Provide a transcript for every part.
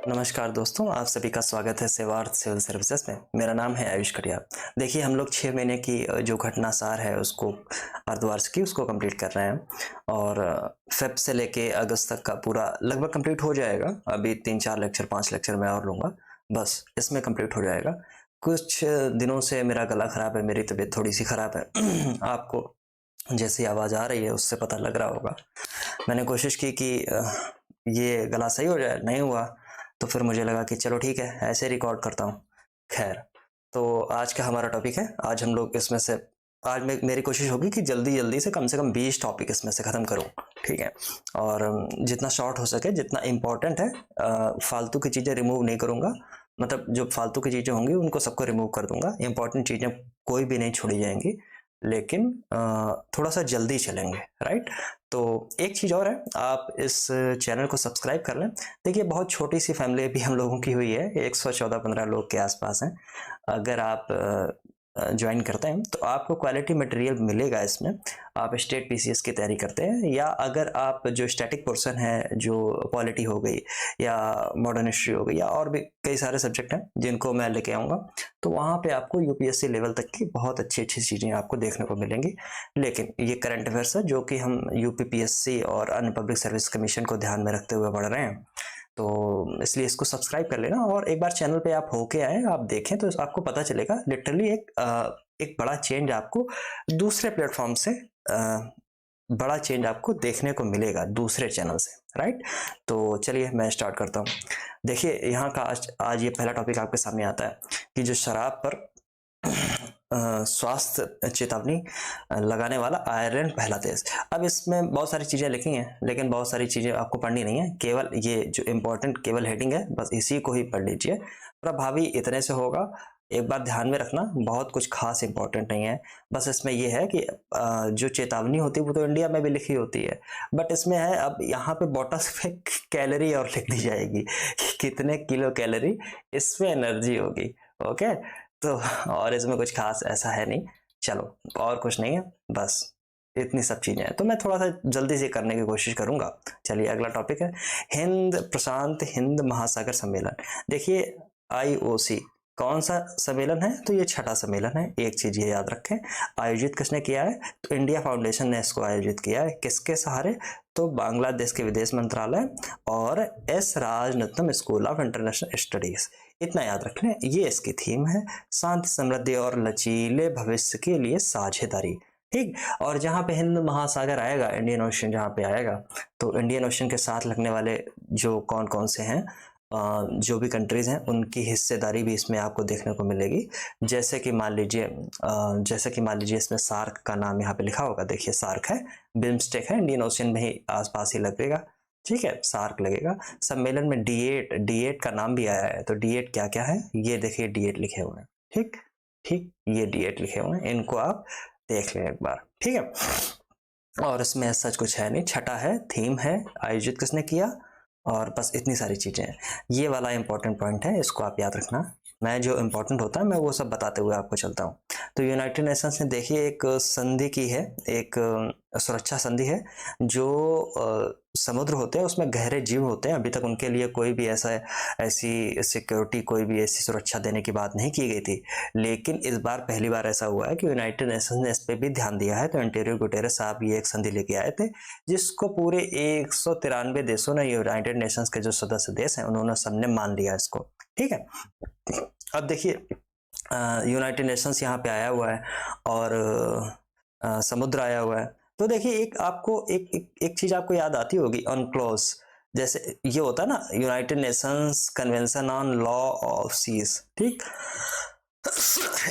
नमस्कार दोस्तों, आप सभी का स्वागत है सेवार्थ सिविल सर्विसेज में। मेरा नाम है आयुष खटिया। देखिए, हम लोग 6 महीने की जो घटना सार है उसको अर्धवार्षिक की उसको कंप्लीट कर रहे हैं और फेब से लेके अगस्त तक का पूरा लगभग कंप्लीट हो जाएगा। अभी 3-4 लेक्चर 5 लेक्चर मैं और लूँगा, बस इसमें कंप्लीट हो जाएगा। कुछ दिनों से मेरा गला ख़राब है, मेरी तबीयत थोड़ी-सी ख़राब है। आपको जैसी आवाज़ आ रही है उससे पता लग रहा होगा। मैंने कोशिश की कि ये गला सही हो जाए, नहीं हुआ तो फिर मुझे लगा कि चलो ठीक है, ऐसे रिकॉर्ड करता हूँ। खैर, तो आज का हमारा टॉपिक है, आज हम लोग इसमें से आज मेरी कोशिश होगी कि जल्दी-जल्दी से कम 20 टॉपिक इसमें से ख़त्म करूँ, ठीक है? और जितना शॉर्ट हो सके, जितना इम्पोर्टेंट है फालतू की चीज़ें रिमूव नहीं करूँगा। मतलब जो फालतू की चीज़ें होंगी उनको सबको रिमूव कर दूँगा, इम्पोर्टेंट चीज़ें कोई भी नहीं छोड़ी जाएँगी। लेकिन थोड़ा-सा जल्दी चलेंगे, राइट? तो एक चीज़ और है, आप इस चैनल को सब्सक्राइब कर लें। देखिए, बहुत छोटी-सी फैमिली अभी हम लोगों की हुई है, 114-15 लोग के आसपास हैं। अगर आप जॉइन करते हैं, तो आपको क्वालिटी मटेरियल मिलेगा इसमें। आप स्टेट पीसीएस की तैयारी करते हैं या अगर आप जो स्टैटिक पोर्शन है, जो पॉलिटी हो गई या मॉडर्न हिस्ट्री हो गई या और भी कई सारे सब्जेक्ट हैं, जिनको मैं लेके आऊँगा, तो वहाँ पे आपको यूपीएससी लेवल तक की बहुत अच्छी-अच्छी चीज़ें आपको देखने को मिलेंगी। लेकिन ये करंट अफेयर्स है, जो कि हम यूपीपीएससी और अन्य पब्लिक सर्विस कमीशन को ध्यान में रखते हुए पढ़ रहे हैं। तो इसलिए इसको सब्सक्राइब कर लेना और एक बार चैनल पे आप होके आएँ, आप देखें तो आपको पता चलेगा लिटरली एक बड़ा चेंज आपको दूसरे प्लेटफ़ॉर्म से बड़ा चेंज आपको देखने को मिलेगा दूसरे चैनल से, राइट? तो चलिए मैं स्टार्ट करता हूँ। देखिए, यहाँ का आज ये पहला टॉपिक आपके सामने आता है कि जो शराब पर स्वास्थ्य चेतावनी लगाने वाला आयरलैंड पहला देश। अब इसमें बहुत सारी चीज़ें लिखी हैं, लेकिन बहुत सारी चीज़ें आपको पढ़नी नहीं है। केवल ये जो इम्पोर्टेंट केवल हेडिंग है, बस इसी को ही पढ़ लीजिए। प्रभावी इतने से होगा। एक बात ध्यान में रखना, बहुत कुछ खास इम्पोर्टेंट नहीं है। बस इसमें ये है कि जो चेतावनी होती है वो तो इंडिया में भी लिखी होती है, बट इसमें है अब यहाँ पे बॉटल्स पे कैलोरी और लिख दी जाएगी कि कितने किलो कैलोरी इसमें एनर्जी होगी। ओके, तो और इसमें कुछ खास ऐसा है नहीं। चलो, और कुछ नहीं है, बस इतनी सब चीजें हैं। तो मैं थोड़ा सा जल्दी से करने की कोशिश करूंगा। चलिए, अगला टॉपिक है हिंद प्रशांत हिंद महासागर सम्मेलन। देखिए, आईओसी कौन सा सम्मेलन है? तो ये छठा सम्मेलन है। एक चीज ये याद रखें, आयोजित किसने किया है? तो इंडिया फाउंडेशन ने इसको आयोजित किया है। किसके सहारे? तो बांग्लादेश के विदेश मंत्रालय और S Rajaratnam school of international studies. इतना याद रखना, ये इसकी थीम है, शांति समृद्धि और लचीले भविष्य के लिए साझेदारी। ठीक, और जहाँ पे हिंद महासागर आएगा, इंडियन ओशन जहाँ पे आएगा, तो इंडियन ओशन के साथ लगने वाले जो कौन कौन से हैं, जो भी कंट्रीज हैं, उनकी हिस्सेदारी भी इसमें आपको देखने को मिलेगी। जैसे कि मान लीजिए इसमें सार्क का नाम यहाँ पे लिखा होगा। देखिए, सार्क है, बिम्स्टेक है, इंडियन ओशन में ही आसपास ही लगेगा। ठीक है, सार्क लगेगा। सम्मेलन में डी8 का नाम भी आया है। तो डी8 क्या क्या है, ये देखिए, डी8 लिखे हुए हैं। ठीक ठीक, ये डी8 लिखे हुए हैं, इनको आप देख लें एक बार। ठीक है, और इसमें सच कुछ है नहीं। छठा है, थीम है, आयोजित किसने किया, और बस इतनी सारी चीजें हैं। ये वाला इंपॉर्टेंट पॉइंट है, इसको आप याद रखना। मैं जो इंपॉर्टेंट होता है मैं वो सब बताते हुए आपको चलता हूँ। तो यूनाइटेड नेशंस ने देखिए एक संधि की है, एक सुरक्षा संधि है। जो समुद्र होते हैं उसमें गहरे जीव होते हैं, अभी तक उनके लिए कोई भी ऐसी सिक्योरिटी, कोई भी ऐसी सुरक्षा देने की बात नहीं की गई थी। लेकिन इस बार पहली बार ऐसा हुआ है कि यूनाइटेड नेशंस ने इस पे भी ध्यान दिया है। तो एंटोनियो गुटेरेस साहब ये एक संधि लेके आए थे, जिसको पूरे 193 देशों ने, यूनाइटेड नेशंस के जो सदस्य देश हैं, उन्होंने सबने मान लिया इसको। ठीक है, अब देखिए, यूनाइटेड नेशंस यहाँ पे आया हुआ है और समुद्र आया हुआ है। तो देखिए, एक चीज आपको याद आती होगी, अनक्लोज। जैसे ये होता है ना, united nations convention on law of seas. ठीक,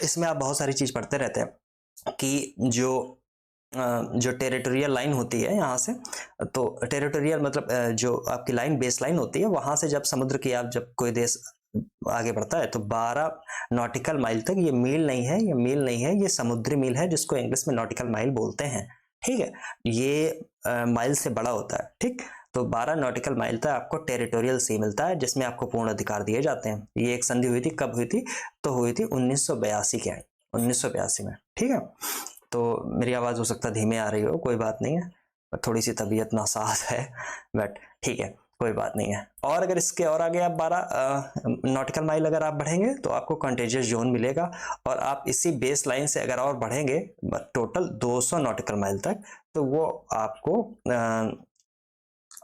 इसमें आप बहुत सारी चीज पढ़ते रहते हैं कि जो टेरिटोरियल लाइन होती है यहाँ से, तो टेरिटोरियल मतलब जो आपकी लाइन, बेस लाइन होती है, वहां से जब समुद्र की आप जब कोई देश आगे बढ़ता है तो 12 नॉटिकल माइल तक, ये मील नहीं है, ये समुद्री मील है, जिसको इंग्लिश में नॉटिकल माइल बोलते हैं। ठीक है, ये माइल से बड़ा होता है। ठीक, तो 12 नॉटिकल माइल तक आपको टेरिटोरियल सी मिलता है, जिसमें आपको पूर्ण अधिकार दिए जाते हैं। ये एक संधि हुई थी, कब हुई थी? तो हुई थी 1982 के 1982 में। ठीक है, तो मेरी आवाज़ हो सकता है धीमे आ रही हो, कोई बात नहीं है, थोड़ी सी तबीयत नासाज है, बट ठीक है। कोई बात नहीं है। और अगर इसके और आगे आप 12 नॉटिकल माइल अगर आप बढ़ेंगे तो आपको कंटेजियस जोन मिलेगा, और आप इसी बेस लाइन से अगर और बढ़ेंगे टोटल 200 नॉटिकल माइल तक, तो वो आपको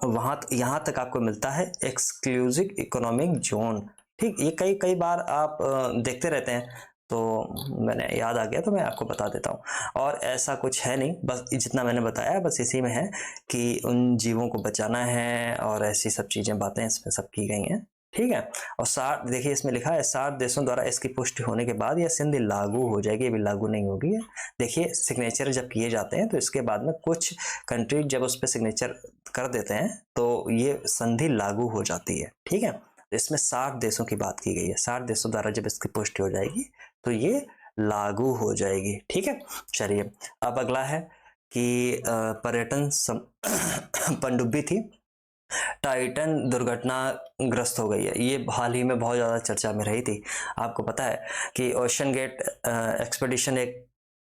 वहां यहाँ तक आपको मिलता है एक्सक्लूसिव इकोनॉमिक जोन। ठीक, ये कई कई बार आप देखते रहते हैं, तो मैंने याद आ गया तो मैं आपको बता देता हूँ। और ऐसा कुछ है नहीं, बस जितना मैंने बताया बस इसी में है कि उन जीवों को बचाना है, और ऐसी सब चीजें बातें इसमें सब की गई हैं। ठीक है। और 60, देखिए इसमें लिखा है 60 देशों द्वारा इसकी पुष्टि होने के बाद यह संधि लागू हो जाएगी। अभी लागू नहीं होगी। देखिए सिग्नेचर जब किए जाते हैं तो इसके बाद में कुछ कंट्री जब उस पर सिग्नेचर कर देते हैं तो ये संधि लागू हो जाती है। ठीक है। इसमें 60 देशों की बात की गई है। 60 देशों द्वारा जब इसकी पुष्टि हो जाएगी तो ये लागू हो जाएगी। ठीक है। चलिए अब अगला है कि पर्यटन पनडुब्बी थी, टाइटन दुर्घटनाग्रस्त हो गई है। ये हाल ही में बहुत ज़्यादा चर्चा में रही थी। आपको पता है कि ओशन गेट एक्सपेडिशन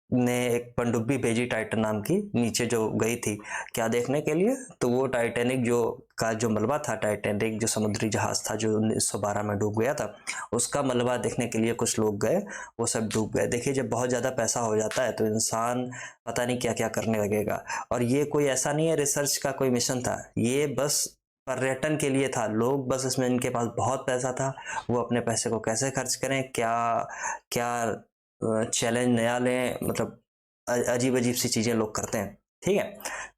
ने एक पनडुब्बी भेजी टाइटन नाम की, नीचे जो गई थी क्या देखने के लिए, तो वो टाइटैनिक जो मलबा था, टाइटैनिक जो समुद्री जहाज था जो 1912 में डूब गया था, उसका मलबा देखने के लिए कुछ लोग गए, वो सब डूब गए। देखिए जब बहुत ज़्यादा पैसा हो जाता है तो इंसान पता नहीं क्या क्या करने लगेगा। और ये कोई ऐसा नहीं है रिसर्च का कोई मिशन था, ये बस पर्यटन के लिए था। लोग बस इसमें, इनके पास बहुत पैसा था, वो अपने पैसे को कैसे खर्च करें, क्या क्या चैलेंज नया लें, मतलब अजीब अजीब सी चीज़ें लोग करते हैं। ठीक है।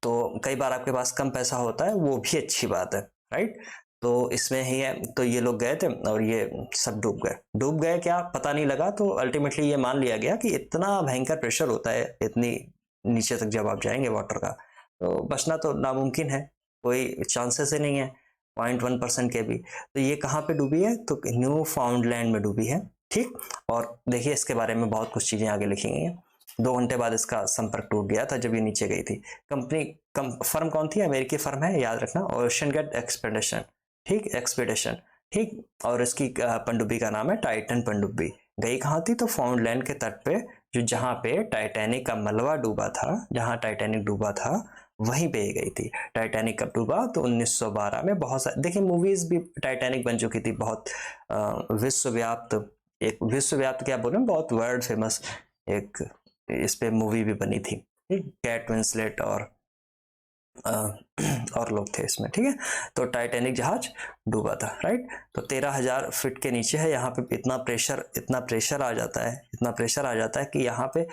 तो कई बार आपके पास कम पैसा होता है, वो भी अच्छी बात है, राइट। तो इसमें ही है, तो ये लोग गए थे और ये सब डूब गए क्या पता नहीं लगा। तो अल्टीमेटली ये मान लिया गया कि इतना भयंकर प्रेशर होता है इतनी नीचे तक जब आप जाएंगे वाटर का, तो बचना तो नामुमकिन है, कोई चांसेस ही नहीं है 0.1% के भी। तो ये कहाँ पे डूबी है, तो न्यू फाउंडलैंड में डूबी है। ठीक। और देखिए इसके बारे में बहुत कुछ चीज़ें आगे लिखी गई हैं। 2 घंटे बाद इसका संपर्क टूट गया था जब ये नीचे गई थी। फर्म कौन थी, अमेरिकी फर्म है, याद रखना, ओशन गेट एक्सपेडिशन। ठीक, एक्सपेडिशन। ठीक। और इसकी पनडुब्बी का नाम है टाइटन पनडुब्बी। गई कहाँ थी, तो फाउंडलैंड के तट पे, जो जहाँ पे टाइटैनिक का मलबा डूबा था, जहाँ टाइटैनिक डूबा था वहीं पे गई थी। टाइटैनिक कब डूबा, तो 1912 में। बहुत सारे देखिए मूवीज भी टाइटैनिक बन चुकी थी, बहुत विश्वव्याप्त, एक विश्वव्याप्त क्या बोले, बहुत वर्ल्ड फेमस एक इस पे मूवी भी बनी थी। कैट विंसलेट और लोग थे इसमें। ठीक है। तो टाइटैनिक जहाज डूबा था, राइट। तो 13,000 फीट के नीचे है। यहाँ पे इतना प्रेशर आ जाता है कि यहाँ पे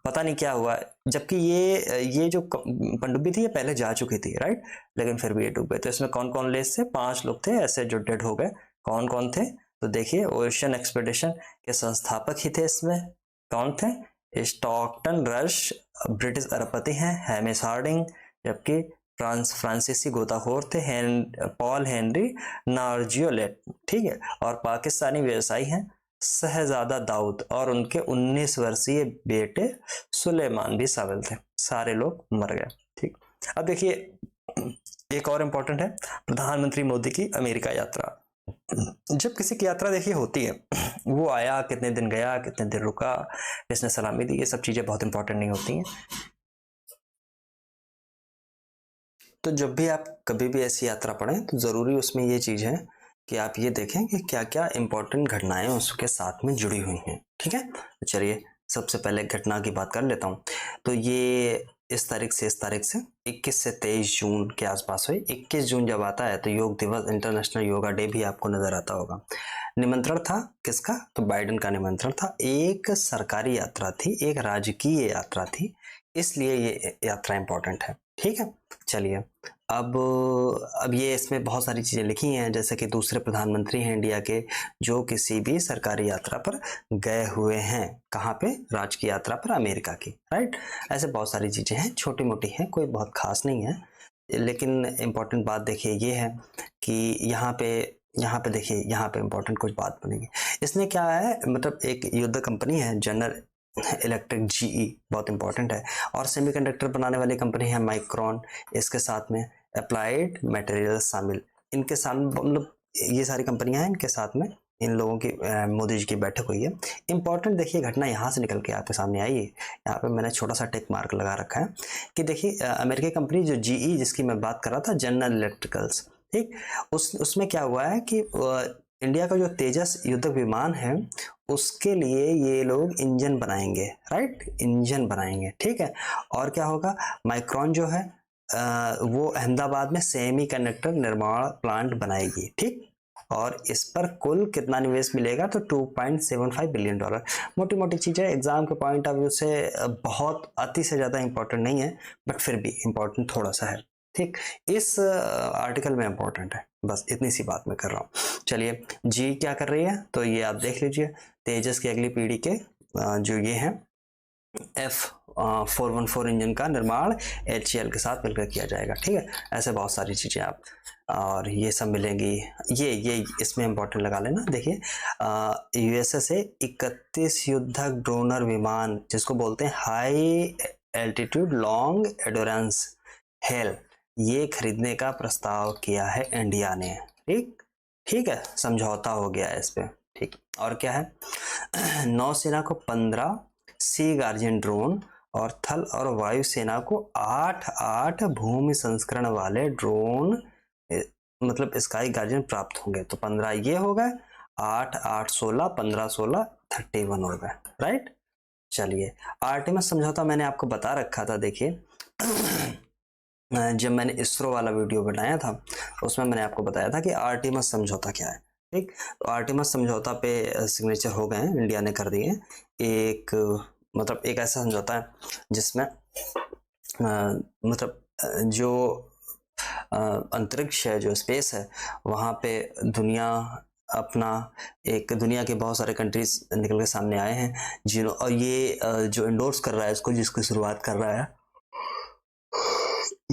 पता नहीं क्या हुआ। जबकि ये जो पनडुब्बी थी ये पहले जा चुकी थी, राइट, लेकिन फिर भी ये डूब गए। तो इसमें कौन कौन लेस थे, 5 लोग थे ऐसे जो डेड हो गए। कौन कौन थे, तो देखिए ओशन एक्सपेडिशन के संस्थापक ही थे इसमें। कौन थे, स्टॉकटन रश ब्रिटिश अरबपति हैं, हैमिस हार्डिंग, जबकि फ्रांसीसी गोताखोर थे पॉल हेनरी नार्जियोलेट। ठीक है। और पाकिस्तानी व्यवसायी हैं शहजादा दाऊद, और उनके 19 वर्षीय बेटे सुलेमान भी शामिल थे। सारे लोग मर गए। ठीक। अब देखिए एक और इम्पोर्टेंट है, प्रधानमंत्री मोदी की अमेरिका यात्रा। जब किसी की यात्रा देखिए होती है, वो आया, कितने दिन गया, कितने दिन रुका, किसने सलामी दी, ये सब चीजें बहुत इंपॉर्टेंट नहीं होती हैं। तो जब भी आप कभी भी ऐसी यात्रा पड़े तो ज़रूरी उसमें ये चीज़ है कि आप ये देखें कि क्या क्या इंपॉर्टेंट घटनाएं उसके साथ में जुड़ी हुई हैं। ठीक है। तो चलिए सबसे पहले घटना की बात कर लेता हूँ। तो ये इस तारीख से 21 से 23 जून के आसपास हुई। 21 जून जब आता है तो योग दिवस, इंटरनेशनल योगा डे भी आपको नजर आता होगा। निमंत्रण था किसका, तो बाइडेन का निमंत्रण था। एक सरकारी यात्रा थी, एक राजकीय यात्रा थी, इसलिए ये यात्रा इंपॉर्टेंट है। ठीक है। चलिए अब ये इसमें बहुत सारी चीज़ें लिखी हैं, जैसे कि दूसरे प्रधानमंत्री हैं इंडिया के जो किसी भी सरकारी यात्रा पर गए हुए हैं। कहाँ पे, राजकीय यात्रा पर अमेरिका की, राइट। ऐसे बहुत सारी चीज़ें हैं, छोटी मोटी हैं, कोई बहुत खास नहीं है। लेकिन इम्पोर्टेंट बात देखिए ये है कि यहाँ पे देखिए, यहाँ पे इम्पोर्टेंट कुछ बात बनेगी। इसने क्या है, मतलब एक युद्ध कंपनी है जनरल इलेक्ट्रिक, जीई, बहुत इंपॉर्टेंट है। और सेमीकंडक्टर बनाने वाली कंपनी है माइक्रोन, इसके साथ में अप्लाइड मटेरियल्स शामिल। इनके साथ मतलब ये सारी कंपनियां हैं, इनके साथ में इन लोगों की मोदी जी की बैठक हुई है। इंपॉर्टेंट देखिए घटना यहाँ से निकल के आपके सामने आई है। यहाँ पे मैंने छोटा सा टिक मार्क लगा रखा है कि देखिए अमेरिकी कंपनी जो जीई जिसकी मैं बात कर रहा था, जनरल इलेक्ट्रिकल्स, ठीक। उसमें क्या हुआ है कि इंडिया का जो तेजस युद्ध विमान है उसके लिए ये लोग इंजन बनाएंगे, राइट, इंजन बनाएंगे, ठीक है। और क्या होगा, माइक्रोन जो है वो अहमदाबाद में सेमीकंडक्टर निर्माण प्लांट बनाएगी, ठीक। और इस पर कुल कितना निवेश मिलेगा, तो $2.75 बिलियन। मोटी मोटी चीजें एग्जाम के पॉइंट ऑफ व्यू से बहुत अति से ज्यादा इंपॉर्टेंट नहीं है, बट फिर भी इंपॉर्टेंट थोड़ा सा है, ठीक। इस आर्टिकल में इंपॉर्टेंट है, बस इतनी सी बात मैं कर रहा हूँ। चलिए, जी क्या कर रही है, तो ये आप देख लीजिए, तेजस की अगली पीढ़ी के जो ये हैं F414 इंजन का निर्माण HCL के साथ मिलकर किया जाएगा, ठीक है। ऐसे बहुत सारी चीजें आप और ये सब मिलेंगी। ये इसमें इंपॉर्टेंट लगा लेना। देखिए, यूएसए से 31 युद्धक ड्रोनर विमान, जिसको बोलते हैं high altitude long endurance hello, ये खरीदने का प्रस्ताव किया है इंडिया ने, ठीक। ठीक है, समझौता हो गया है इस पे, ठीक। और क्या है, नौसेना को 15 सी गार्जियन ड्रोन और थल और वायुसेना को 8 भूमि संस्करण वाले ड्रोन मतलब स्काई गार्जियन प्राप्त होंगे। तो 15 ये हो गए, 8 16 15 16 31 हो गए, राइट। चलिए, आर्टेमिस समझौता मैंने आपको बता रखा था। देखिए, जब मैंने इसरो वाला वीडियो बनाया था उसमें मैंने आपको बताया था कि आर्टेमिस समझौता क्या है, ठीक। तो आर्टेमिस समझौता पे सिग्नेचर हो गए हैं, इंडिया ने कर दिए। एक मतलब एक ऐसा समझौता है जिसमें मतलब जो अंतरिक्ष है, जो स्पेस है, वहाँ पे दुनिया अपना एक दुनिया के बहुत सारे कंट्रीज निकल के सामने आए हैं जिन्हों और ये जो इंडोर्स कर रहा है इसको, जिसकी शुरुआत कर रहा है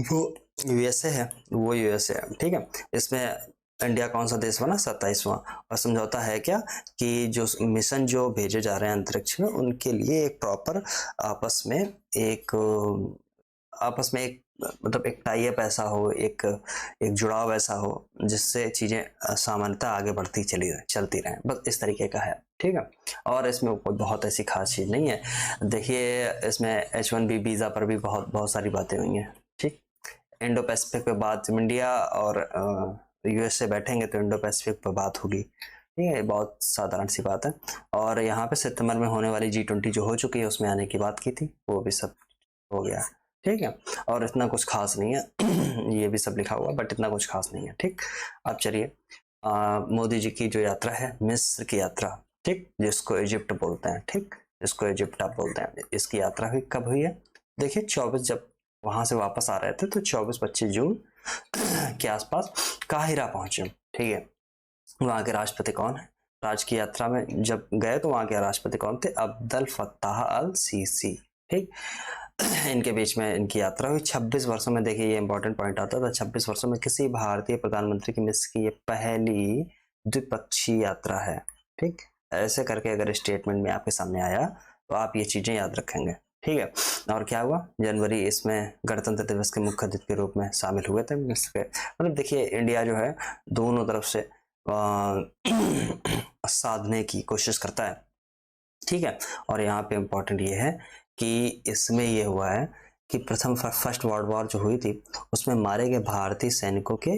वो यूएसए है, वो यूएसए है, ठीक है। इसमें इंडिया कौन सा देश बना, 27वां। और समझौता है क्या कि जो मिशन जो भेजे जा रहे हैं अंतरिक्ष में उनके लिए एक प्रॉपर आपस में एक मतलब एक टाई अप ऐसा हो, एक जुड़ाव ऐसा हो जिससे चीजें सामान्यतः आगे बढ़ती चलती रहें, बस इस तरीके का है, ठीक है। और इसमें कोई बहुत ऐसी खास चीज नहीं है। देखिए, इसमें H1B वीजा पर भी बहुत सारी बातें हुई हैं, ठीक। इंडो पैसिफिक पे बात, इंडिया और यूएसए बैठेंगे तो इंडो पैसिफिक पे बात होगी, ठीक है, बहुत साधारण सी बात है। और यहाँ पे सितंबर में होने वाली G20 जो हो चुकी है उसमें आने की बात की थी, वो भी सब हो गया, ठीक है। और इतना कुछ खास नहीं है ये भी सब लिखा हुआ, बट इतना कुछ खास नहीं है, ठीक। अब चलिए, मोदी जी की जो यात्रा है, मिस्र की यात्रा, ठीक, जिसको इजिप्ट बोलते हैं, ठीक, जिसको इजिप्ट आप बोलते हैं, इसकी यात्रा हुई कब हुई है। देखिए, 24 जब वहां से वापस आ रहे थे तो 24-25 जून के आसपास काहिरा पहुंचे, ठीक है। वहां के राष्ट्रपति कौन है, राज की यात्रा में जब गए तो वहां के राष्ट्रपति कौन थे, अब्दुल फत्ताह अल सीसी, ठीक। इनके बीच में इनकी यात्रा हुई 26 वर्षों में। देखिए, ये इंपॉर्टेंट पॉइंट आता था, 26 वर्षों में किसी भारतीय प्रधानमंत्री की मिस्र की ये पहली द्विपक्षीय यात्रा है, ठीक। ऐसे करके अगर स्टेटमेंट में आपके सामने आया तो आप ये चीजें याद रखेंगे, ठीक है। और क्या हुआ, जनवरी इसमें गणतंत्र दिवस के मुख्य अतिथि के रूप में शामिल हुए थे मिस्र के। मतलब देखिए, इंडिया जो है दोनों तरफ से साधने की कोशिश करता है, ठीक है। और यहाँ पे इम्पोर्टेंट ये है कि इसमें ये हुआ है कि फर्स्ट वर्ल्ड वॉर जो हुई थी उसमें मारे गए भारतीय सैनिकों के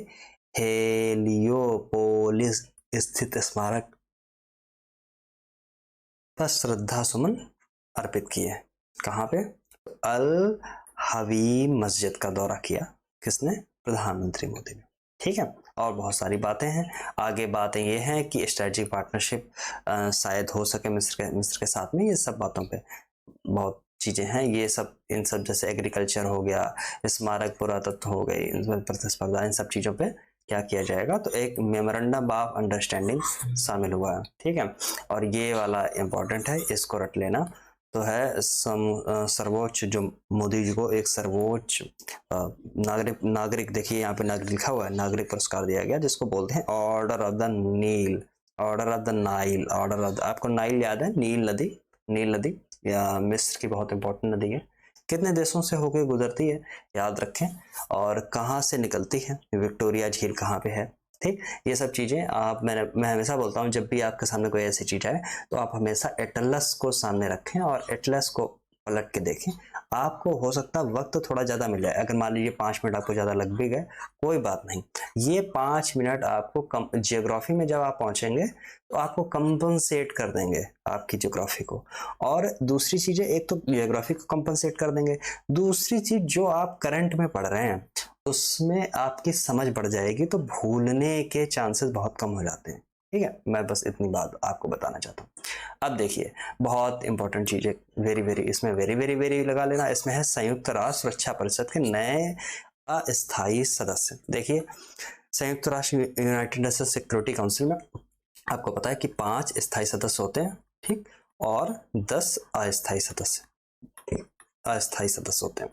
हेलियोपोलिस स्थित स्मारक पर श्रद्धा सुमन अर्पित किए। कहाँ पे, अल हवीम मस्जिद का दौरा किया, किसने, प्रधानमंत्री मोदी ने, ठीक है। और बहुत सारी बातें हैं आगे। बातें ये हैं कि स्ट्रेटेजिक पार्टनरशिप शायद हो सके मिस्र के साथ में, ये सब बातों पे बहुत चीजें हैं। ये सब इन सब जैसे एग्रीकल्चर हो गया, स्मारक पुरातत्व हो गई, इनमें प्रतिस्पर्धा, इन सब चीजों पे क्या किया जाएगा, तो एक मेमोरेंडम ऑफ अंडरस्टैंडिंग शामिल हुआ है, ठीक है। और ये वाला इंपॉर्टेंट है, इसको रट लेना। तो है सर्वोच्च, जो मोदी जी को एक सर्वोच्च नागरिक देखिए यहाँ पे नागरिक लिखा हुआ है, नागरिक पुरस्कार दिया गया जिसको बोलते हैं order of the Nile, order of the Nile, order of the, आपको नाइल याद है, नील नदी या मिस्र की बहुत इंपॉर्टेंट नदी है। कितने देशों से होकर गुजरती है याद रखें, और कहाँ से निकलती है, विक्टोरिया झील कहाँ पे है, ठीक। ये सब चीजें आप मैं हमेशा बोलता हूँ, जब भी आपके सामने कोई ऐसी चीज आए तो आप हमेशा एटलस को सामने रखें और एटलस को पलट के देखें, आपको हो सकता है वक्त थोड़ा ज़्यादा मिल जाए। अगर मान लीजिए 5 मिनट आपको ज़्यादा लग भी गए, कोई बात नहीं, ये 5 मिनट आपको कम जियोग्राफी में जब आप पहुँचेंगे तो आपको कंपनसेट कर देंगे आपकी जियोग्राफी को। और दूसरी चीज़ें, एक तो जियोग्राफी को कंपनसेट कर देंगे, दूसरी चीज़ जो आप करंट में पढ़ रहे हैं उसमें आपकी समझ बढ़ जाएगी, तो भूलने के चांसेस बहुत कम हो जाते हैं। ठीक है, मैं बस इतनी बात आपको बताना चाहता हूँ। अब देखिए, बहुत इंपॉर्टेंट चीज़ है, वेरी वेरी, इसमें वेरी वेरी वेरी लगा लेना, इसमें है संयुक्त राष्ट्र सुरक्षा परिषद के नए अस्थायी सदस्य। देखिए, संयुक्त राष्ट्र यूनाइटेड नेशन सिक्योरिटी काउंसिल में आपको पता है कि 5 स्थायी सदस्य होते हैं, ठीक, और 10 अस्थायी सदस्य होते हैं।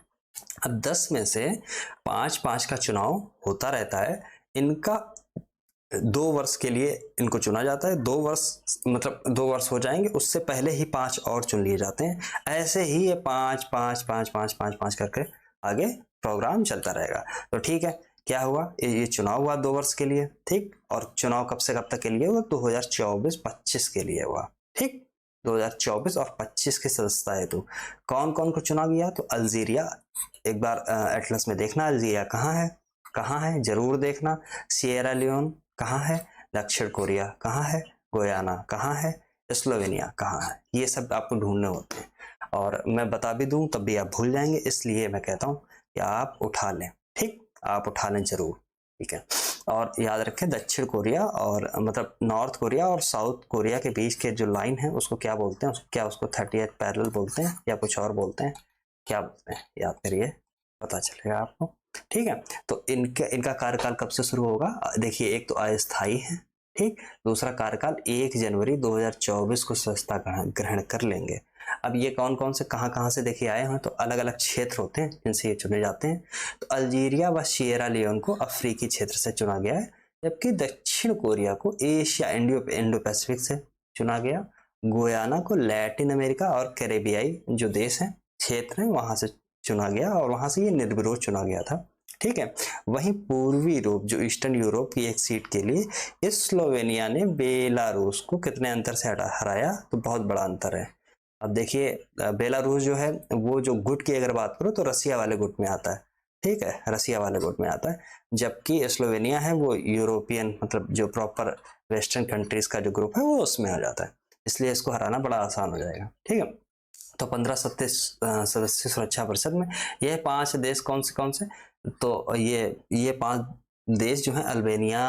अब 10 में से 5-5 का चुनाव होता रहता है। इनका 2 वर्ष के लिए इनको चुना जाता है। 2 वर्ष मतलब 2 वर्ष हो जाएंगे, उससे पहले ही 5 और चुन लिए जाते हैं। ऐसे ही ये 5 करके आगे प्रोग्राम चलता रहेगा। तो ठीक है, क्या हुआ, ये चुनाव हुआ 2 वर्ष के लिए, ठीक, और चुनाव कब से कब तक के लिए हुआ, 2024-25 के लिए हुआ, ठीक, 2024 और 25 के सदस्यता हेतु कौन कौन को चुना गया, तो अल्जीरिया, एक बार एटलस में देखना अल्जीरिया कहाँ है जरूर देखना, सिएरा लियोन कहाँ है, दक्षिण कोरिया कहाँ है, गोयाना कहाँ है, स्लोवेनिया कहाँ है, ये सब आपको ढूंढने होते हैं। और मैं बता भी दूं तब भी आप भूल जाएंगे, इसलिए मैं कहता हूँ कि आप उठा लें, ठीक, आप उठा लें जरूर, ठीक है। और याद रखें, दक्षिण कोरिया और मतलब नॉर्थ कोरिया और साउथ कोरिया के बीच के जो लाइन है उसको क्या बोलते हैं, क्या उसको 30th पैरेलल बोलते हैं या कुछ और बोलते हैं, क्या बोलते हैं, याद करिए, पता चलेगा आपको, ठीक है। तो इनका कार्यकाल कब से शुरू होगा, देखिए, एक तो अस्थायी है, ठीक, दूसरा कार्यकाल 1 जनवरी 2024 को सदस्यता ग्रहण कर लेंगे। अब ये कौन कौन से कहाँ से देखिए आए हैं, तो अलग अलग क्षेत्र होते हैं जिनसे ये चुने जाते हैं। तो अल्जीरिया व सिएरा लियोन को अफ्रीकी क्षेत्र से चुना गया है, जबकि दक्षिण कोरिया को एशिया इंडो पैसिफिक से चुना गया, गोयाना को लैटिन अमेरिका और कैरेबियाई जो देश हैं, क्षेत्र हैं, वहां से चुना गया और वहां से ये निर्विरोध चुना गया था, ठीक है। वहीं पूर्वी यूरोप, जो ईस्टर्न यूरोप की एक सीट के लिए स्लोवेनिया ने बेलारूस को कितने अंतर से हराया, तो बहुत बड़ा अंतर है। अब देखिए, बेलारूस जो है वो जो गुट की अगर बात करो तो रसिया वाले गुट में आता है, ठीक है, रसिया वाले गुट में आता है, जबकि स्लोवेनिया है वो यूरोपियन मतलब जो प्रॉपर वेस्टर्न कंट्रीज का जो ग्रुप है वो उसमें आ जाता है, इसलिए इसको हराना बड़ा आसान हो जाएगा, ठीक है। तो 15 सदस्य सुरक्षा परिषद में यह 5 देश कौन से, तो ये 5 देश जो हैं अल्बानिया,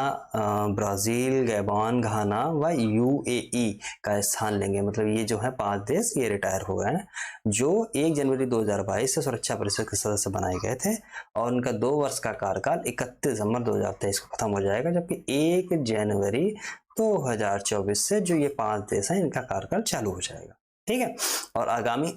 ब्राजील, गैबॉन, घाना व यूएई का स्थान लेंगे। मतलब ये जो है 5 देश ये रिटायर हो गए हैं, जो 1 जनवरी 2022 से सुरक्षा परिषद के सदस्य बनाए गए थे, और उनका 2 वर्ष का कार्यकाल 31 दिसंबर 2023 को खत्म हो जाएगा, जबकि 1 जनवरी 2024 से जो ये 5 देश हैं इनका कार्यकाल चालू हो जाएगा, ठीक है। और आगामी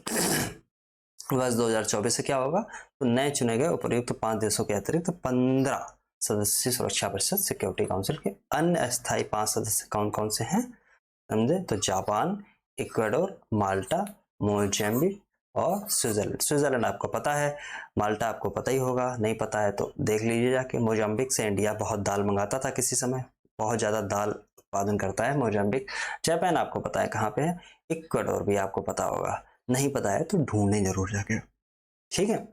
वर्ष 2024 से क्या होगा, तो नए चुने गए उपर्युक्त 5 देशों के अतिरिक्त 15 सदस्य सुरक्षा परिषद सिक्योरिटी काउंसिल के अन्य अस्थायी 5 सदस्य कौन कौन से हैं समझे, तो जापान, इक्वाडोर, माल्टा, मोजाम्बिक और स्विट्जरलैंड आपको पता है, माल्टा आपको पता ही होगा, नहीं पता है तो देख लीजिए जाके। मोजाम्बिक से इंडिया बहुत दाल मंगाता था किसी समय, बहुत ज़्यादा दाल उत्पादन करता है मोजाम्बिक। जापान आपको पता है कहाँ पे है, इक्वाडोर भी आपको पता होगा, नहीं पता है तो ढूंढने जरूर जाके, ठीक है।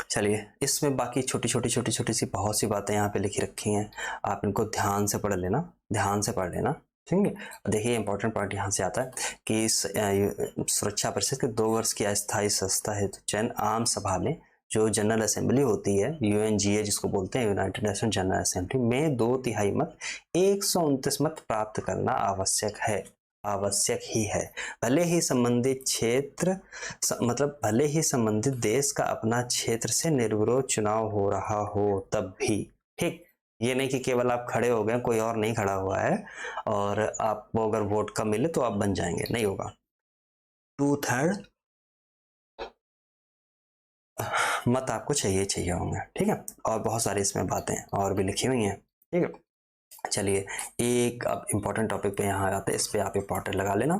चलिए, इसमें बाकी छोटी सी बहुत सी बातें यहाँ पे लिखी रखी हैं, आप इनको ध्यान से पढ़ लेना, ठीक है। देखिए, इंपॉर्टेंट पॉइंट यहाँ से आता है कि सुरक्षा परिषद के 2 वर्ष की अस्थायी संस्था है, तो जन आम सभा में जो जनरल असेंबली होती है, यूएनजीए जिसको बोलते हैं, यूनाइटेड नेशन जनरल असेंबली में 2/3 मत 129 मत प्राप्त करना आवश्यक ही है। भले ही संबंधित क्षेत्र मतलब भले ही संबंधित देश का अपना क्षेत्र से निर्विरोध चुनाव हो रहा हो तब भी, ठीक, ये नहीं कि केवल आप खड़े हो गए, कोई और नहीं खड़ा हुआ है और आपको अगर वोट कम मिले तो आप बन जाएंगे, नहीं होगा। 2/3 मत आपको चाहिए होंगे, ठीक है। और बहुत सारी इसमें बातें और भी लिखी हुई हैं, ठीक है। चलिए, एक अब इम्पोर्टेंट टॉपिक पे यहाँ आते हैं, इस पे आप इम्पोर्टेंट लगा लेना।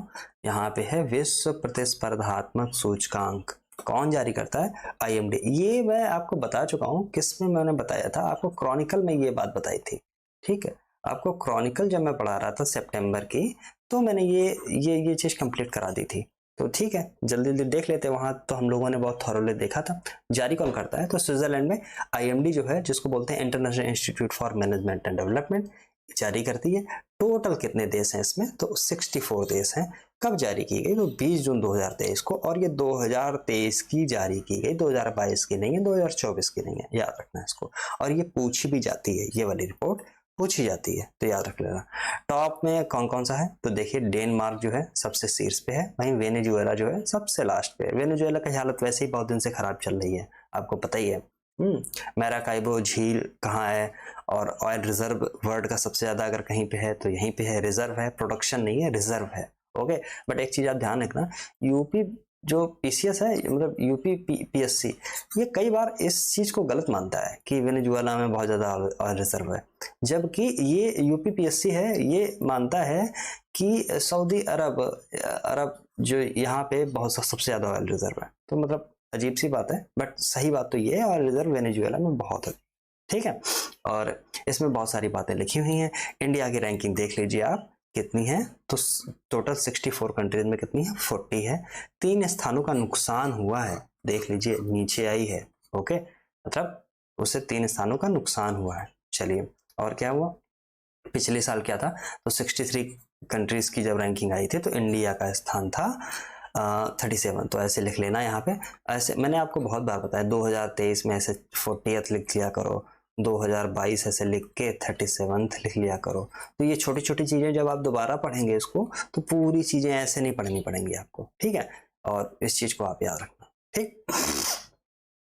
यहाँ पे है विश्व प्रतिस्पर्धात्मक सूचकांक कौन जारी करता है, IMD। ये मैं आपको बता चुका हूँ, किस में मैंने बताया था आपको, क्रॉनिकल में ये बात बताई थी, ठीक है। आपको क्रॉनिकल जब मैं पढ़ा रहा था सितंबर की, तो मैंने ये चीज कंप्लीट करा दी थी, तो ठीक है, जल्दी जल्दी देख लेते हैं। वहां तो हम लोगों ने बहुत थॉरोली देखा था। जारी कौन करता है? तो स्विट्जरलैंड में आईएमडी जो है, जिसको बोलते हैं international institute for management and development, जारी करती है। टोटल कितने देश हैं इसमें? तो 64 देश हैं। कब जारी की गई? तो 20 जून 2023 को, और ये 2023 की जारी की गई, 2022 की नहीं है, 2024 की नहीं है, याद रखना है इसको। और ये पूछी भी जाती है, ये वाली रिपोर्ट पूछी जाती है, तो याद रख लेना। टॉप में कौन कौन सा है? तो देखिए, डेनमार्क जो है सबसे शीर्ष पे है, वहीं वेनेजुएला जो है सबसे लास्ट पे है। वेनेजुएला की हालत वैसे ही बहुत दिन से खराब चल रही है, आपको पता ही है। मैराकाइबो झील कहाँ है? और ऑयल रिजर्व वर्ल्ड का सबसे ज्यादा अगर कहीं पे है तो यहीं पे है। रिजर्व है, प्रोडक्शन नहीं है, रिजर्व है। ओके, बट एक चीज आप ध्यान रखना, यूपी जो पीसीएस है, मतलब यूपी पीएससी, ये कई बार इस चीज को गलत मानता है कि वेनेजुएला में बहुत ज्यादा ऑयल रिजर्व है, जबकि ये यूपी पीएससी है ये मानता है कि सऊदी अरब जो यहाँ पे बहुत सबसे ज्यादा ऑयल रिजर्व है। तो मतलब अजीब सी बात है, बट सही बात तो ये है, ऑयल रिजर्व वेनेजुएला में बहुत है। ठीक है, और इसमें बहुत सारी बातें लिखी हुई हैं। इंडिया की रैंकिंग देख लीजिए आप कितनी है, तो टोटल 64 कंट्रीज में कितनी है? 40 है। 3 स्थानों का नुकसान हुआ है, देख लीजिए नीचे आई है। ओके, मतलब उसे 3 स्थानों का नुकसान हुआ है। चलिए, और क्या हुआ? पिछले साल क्या था? तो 63 कंट्रीज की जब रैंकिंग आई थी तो इंडिया का स्थान था 37। तो ऐसे लिख लेना यहाँ पे। ऐसे मैंने आपको बहुत बार बताया, 2023 में ऐसे 40th लिख लिया करो, 2022 ऐसे लिख के 37th लिख लिया करो। तो ये छोटी छोटी चीजें जब आप दोबारा पढ़ेंगे इसको, तो पूरी चीजें ऐसे नहीं पढ़नी पड़ेंगी आपको, ठीक है? और इस चीज को आप याद रखना, ठीक।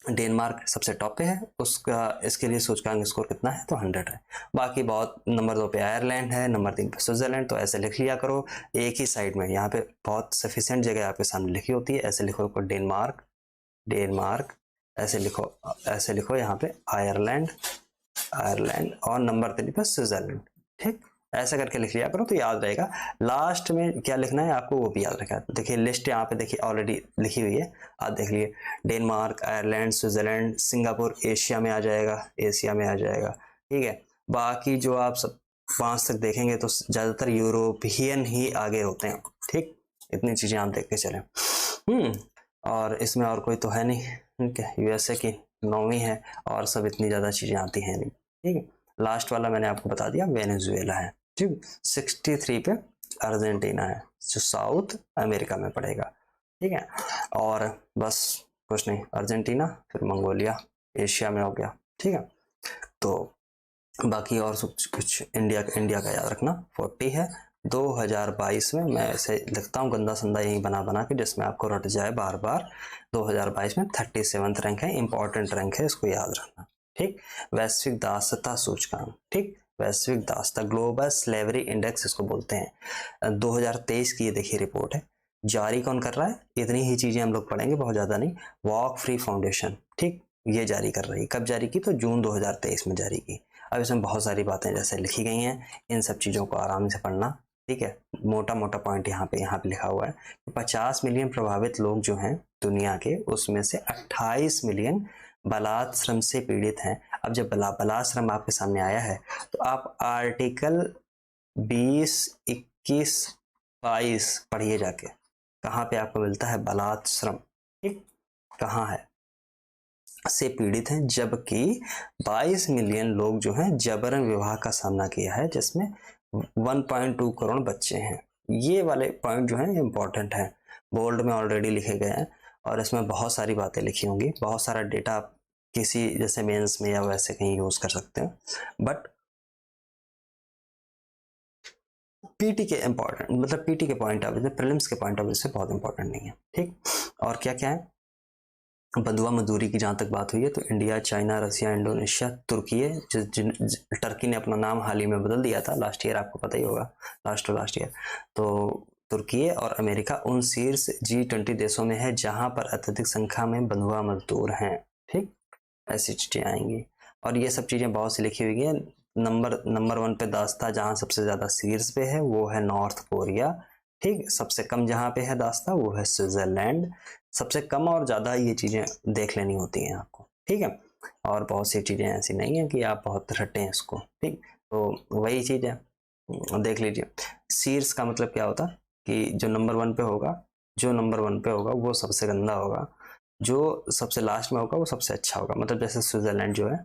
डेनमार्क सबसे टॉप पे है, उसका इसके लिए सूचकांक स्कोर कितना है? तो 100 है। बाकी बहुत, नंबर 2 पे आयरलैंड है, नंबर 3 पे स्विट्जरलैंड। तो ऐसे लिख लिया करो एक ही साइड में, यहाँ पे बहुत सफिशिएंट जगह आपके सामने लिखी होती है। ऐसे लिखो डेनमार्क, डेनमार्क, ऐसे लिखो यहाँ पे आयरलैंड, आयरलैंड, और नंबर 3 पे स्विट्जरलैंड। ठीक, ऐसा करके लिख लिया करो तो याद रहेगा। लास्ट में क्या लिखना है आपको वो भी याद रखा। देखिए लिस्ट यहाँ पे देखिए ऑलरेडी लिखी हुई है, आप देख लिए। Denmark, Ireland, Switzerland, Singapore Asia में आ जाएगा, एशिया में आ जाएगा। ठीक है, बाकी जो आप सब 5 तक देखेंगे तो ज्यादातर यूरोपियन ही आगे होते हैं। ठीक, इतनी चीजें आप देख के चले। और इसमें और कोई तो है नहीं, ठीक है। यूएसए की 9वीं है, और सब इतनी ज्यादा चीजें आती हैं नहीं। ठीक है, लास्ट वाला मैंने आपको बता दिया, वेनेजुएला है। ठीक, 63 पे अर्जेंटीना है, जो साउथ अमेरिका में पड़ेगा। ठीक है, और बस कुछ नहीं, अर्जेंटीना फिर मंगोलिया एशिया में हो गया। ठीक है, तो बाकी और सब कुछ इंडिया का याद रखना। 40 है। 2022 में मैं ऐसे लिखता हूँ गंदा संदा यही बना बना के, जिसमें आपको रट जाए बार बार। 2022 में 37th रैंक है, इंपॉर्टेंट रैंक है, इसको याद रखना। ठीक, वैश्विक दासता सूचकांक, ठीक, वैश्विक दासता, ग्लोबल स्लेवरी इंडेक्स इसको बोलते हैं। 2023 की ये देखिए रिपोर्ट है। जारी कौन कर रहा है? इतनी ही चीजें हम लोग पढ़ेंगे, बहुत ज्यादा नहीं। वॉक फ्री फाउंडेशन, ठीक, ये जारी कर रही है। कब जारी की? तो जून 2023 में जारी की। अब इसमें बहुत सारी बातें जैसे लिखी गई हैं, इन सब चीज़ों को आराम से पढ़ना। ठीक है, मोटा मोटा पॉइंट यहाँ पे लिखा हुआ है। 50 मिलियन प्रभावित लोग जो हैं दुनिया के, उसमें से 28 मिलियन बलात्श्रम से पीड़ित हैं। अब जब बलात्श्रम आपके सामने आया है तो आप आर्टिकल 20, 21, 22 पढ़िए जाके, कहाँ पे आपको मिलता है बलात्श्रम। ठीक, कहाँ है से पीड़ित हैं, जबकि 22 मिलियन लोग जो हैं जबरन विवाह का सामना किया है, जिसमें 1.2 करोड़ बच्चे हैं। ये वाले पॉइंट जो हैं इंपॉर्टेंट हैं, बोल्ड में ऑलरेडी लिखे गए हैं, और इसमें बहुत सारी बातें लिखी होंगी, बहुत सारा डेटा आप किसी जैसे मेंस में या वैसे कहीं यूज कर सकते हो, बट पीटी के इंपॉर्टेंट, मतलब पीटी के पॉइंट ऑफ व्यू, प्रीलिम्स के पॉइंट ऑफ व्यू से बहुत इंपॉर्टेंट नहीं है। ठीक, और क्या क्या है? बंधुआ मजदूरी की जहाँ तक बात हुई है तो इंडिया, चाइना, रसिया, इंडोनेशिया, तुर्की है। टर्की ने अपना नाम हाल ही में बदल दिया था लास्ट ईयर, आपको पता ही होगा, लास्ट ईयर। तो तुर्की और अमेरिका उन शीर्ष G20 देशों में है जहां पर अत्यधिक संख्या में बंधुआ मजदूर हैं। ठीक, ऐसी चीजें आएंगी, और ये सब चीजें बहुत सी लिखी हुई है। नंबर 1 पे दास्ता जहां सबसे ज्यादा शीर्ष पे है वो है नॉर्थ कोरिया। ठीक, सबसे कम जहां पे है दास्ता वो है स्विट्जरलैंड। सबसे कम और ज्यादा ये चीजें देख लेनी होती हैं आपको। ठीक है, और बहुत सी चीजें ऐसी नहीं है कि आप बहुत रटें इसको। ठीक, तो वही चीज है, देख लीजिए। शीर्ष का मतलब क्या होता है कि जो नंबर 1 पे होगा जो नंबर 1 पे होगा वो सबसे गंदा होगा, जो सबसे लास्ट में होगा वो सबसे अच्छा होगा। मतलब जैसे स्विट्जरलैंड जो है,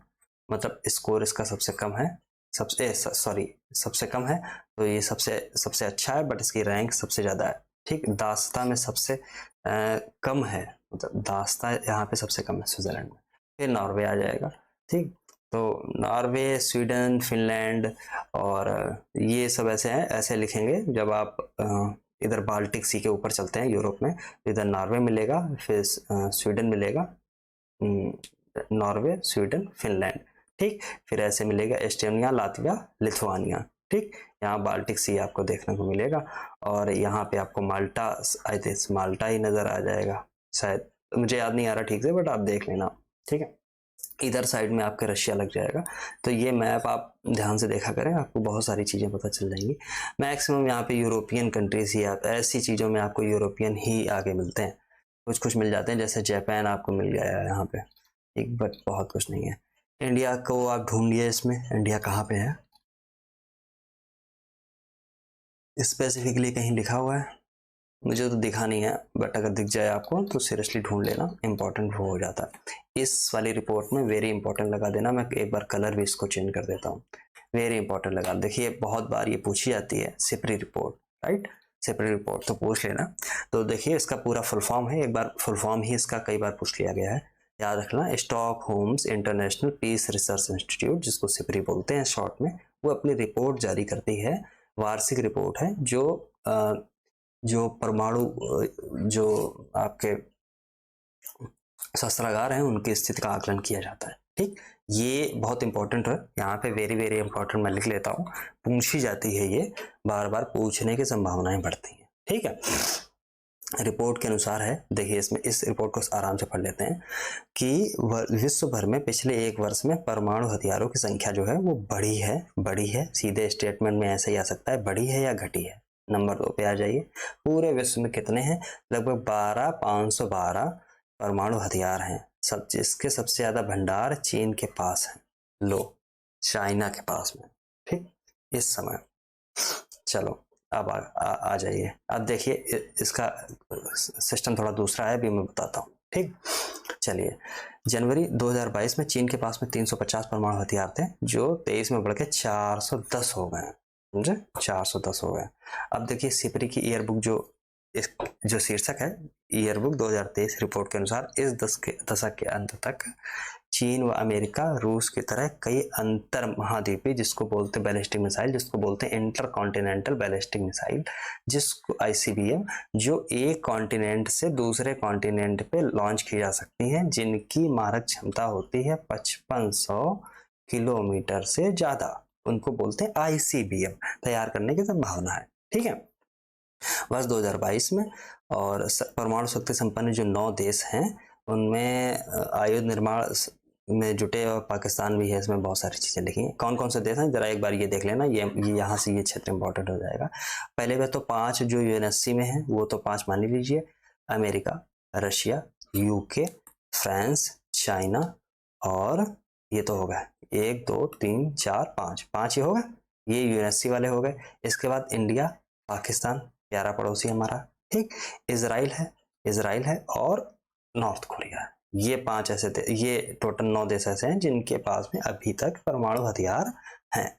मतलब स्कोर इसका सबसे कम है, सबसे कम है, तो ये सबसे सबसे अच्छा है, बट इसकी रैंक सबसे ज़्यादा है। ठीक, दास्ता में सबसे कम है, मतलब दास्ता यहाँ पे सबसे कम है स्विट्जरलैंड में। फिर नॉर्वे आ जाएगा। ठीक, तो नॉर्वे, स्वीडन, फिनलैंड और ये सब ऐसे हैं, ऐसे लिखेंगे। जब आप इधर बाल्टिक सी के ऊपर चलते हैं यूरोप में, तो इधर नॉर्वे मिलेगा, फिर स्वीडन मिलेगा, नॉर्वे, स्वीडन, फिनलैंड। ठीक, फिर ऐसे मिलेगा एस्टोनिया, लातविया, लिथुआनिया। ठीक, यहाँ बाल्टिक सी आपको देखने को मिलेगा, और यहाँ पे आपको माल्टा, आई थिंक माल्टा ही नजर आ जाएगा शायद, मुझे याद नहीं आ रहा ठीक से, बट आप देख लेना। ठीक है, इधर साइड में आपका रशिया लग जाएगा। तो ये मैप आप ध्यान से देखा करें, आपको बहुत सारी चीज़ें पता चल जाएंगी। मैक्सिमम यहाँ पे यूरोपियन कंट्रीज ही, आप ऐसी चीज़ों में आपको यूरोपियन ही आगे मिलते हैं। कुछ कुछ मिल जाते हैं, जैसे जापान आपको मिल गया है यहाँ पे, एक, बट बहुत कुछ नहीं है। इंडिया को आप ढूंढिए, इसमें इंडिया कहाँ पे है, स्पेसिफिकली कहीं लिखा हुआ है? मुझे तो दिखा नहीं है, बट अगर दिख जाए आपको तो सीरियसली ढूंढ लेना, इंपॉर्टेंट वो हो जाता है। इस वाली रिपोर्ट में वेरी इंपॉर्टेंट लगा देना, मैं एक बार कलर भी इसको चेंज कर देता हूँ, वेरी इंपॉर्टेंट लगा। देखिए बहुत बार ये पूछी जाती है, Sipri report, right, Sipri report, तो पूछ लेना। तो देखिए इसका पूरा फुल फॉर्म है, एक बार फुल फॉर्म ही इसका कई बार पूछ लिया गया है, याद रखना। स्टॉकहोम्स इंटरनेशनल पीस रिसर्च इंस्टीट्यूट, जिसको सिपरी बोलते हैं शॉर्ट में, वो अपनी रिपोर्ट जारी करती है, वार्षिक रिपोर्ट है, जो परमाणु, जो आपके शस्त्रागार हैं उनकी स्थिति का आकलन किया जाता है। ठीक, ये बहुत इंपॉर्टेंट है, यहाँ पे वेरी वेरी इंपॉर्टेंट मैं लिख लेता हूँ, पूछी जाती है ये, बार बार पूछने की संभावनाएं बढ़ती हैं। ठीक है, रिपोर्ट के अनुसार है, देखिए इसमें, इस रिपोर्ट को आराम से पढ़ लेते हैं कि विश्व भर में पिछले एक वर्ष में परमाणु हथियारों की संख्या जो है वो बढ़ी है, सीधे स्टेटमेंट में ऐसे ही आ सकता है, बढ़ी है या घटी है। नंबर 2 पे आ जाइए, पूरे विश्व में कितने हैं? लगभग 512 परमाणु हथियार हैं, सब, जिसके सबसे ज्यादा भंडार चीन के पास है, लो, चाइना के पास में। ठीक, इस समय, चलो अब आ जाइए। अब देखिए इसका सिस्टम थोड़ा दूसरा है, अभी मैं बताता हूँ। ठीक, चलिए, जनवरी 2022 में चीन के पास में 350 परमाणु हथियार थे, जो 23 में बढ़ के 410 हो गए, समझे, 410 हो गए। अब देखिए सिपरी की ईयर बुक, जो शीर्षक है, ईयर बुक 2023 रिपोर्ट के अनुसार, इस दशक के अंत तक चीन व अमेरिका, रूस की तरह कई अंतर महाद्वीपीय, जिसको बोलते बैलिस्टिक मिसाइल, जिसको बोलते हैं इंटर कॉन्टिनेंटल बैलिस्टिक मिसाइल, जिसको ICBM, जो एक कॉन्टिनेंट से दूसरे कॉन्टिनेंट पे लॉन्च की जा सकती हैं, जिनकी मारक क्षमता होती है 5500 किलोमीटर से ज्यादा, उनको बोलते हैं ICBM, तैयार करने की संभावना है। ठीक है, वर्ष 2022 में, और परमाणु शक्ति संपन्न जो 9 देश हैं, उनमें आयुध निर्माण में जुटे, और पाकिस्तान भी है, इसमें बहुत सारी चीजें लिखी हैं। कौन कौन से देश हैं, जरा एक बार ये देख लेना, ये यहाँ से ये क्षेत्र इंपॉर्टेंट हो जाएगा। पहले वह तो 5 जो UNSC में है, वो तो 5 मान ही लीजिए, America, Russia, UK, France, China, और ये तो हो गया 1 2 3 4 5, 5 ही होगा, ये UNSC वाले हो गए। इसके बाद इंडिया, पाकिस्तान, प्यारा पड़ोसी हमारा। ठीक, इजराइल है और नॉर्थ कोरिया, ये 5 ऐसे थे, ये टोटल 9 देश ऐसे हैं जिनके पास में अभी तक परमाणु हथियार हैं।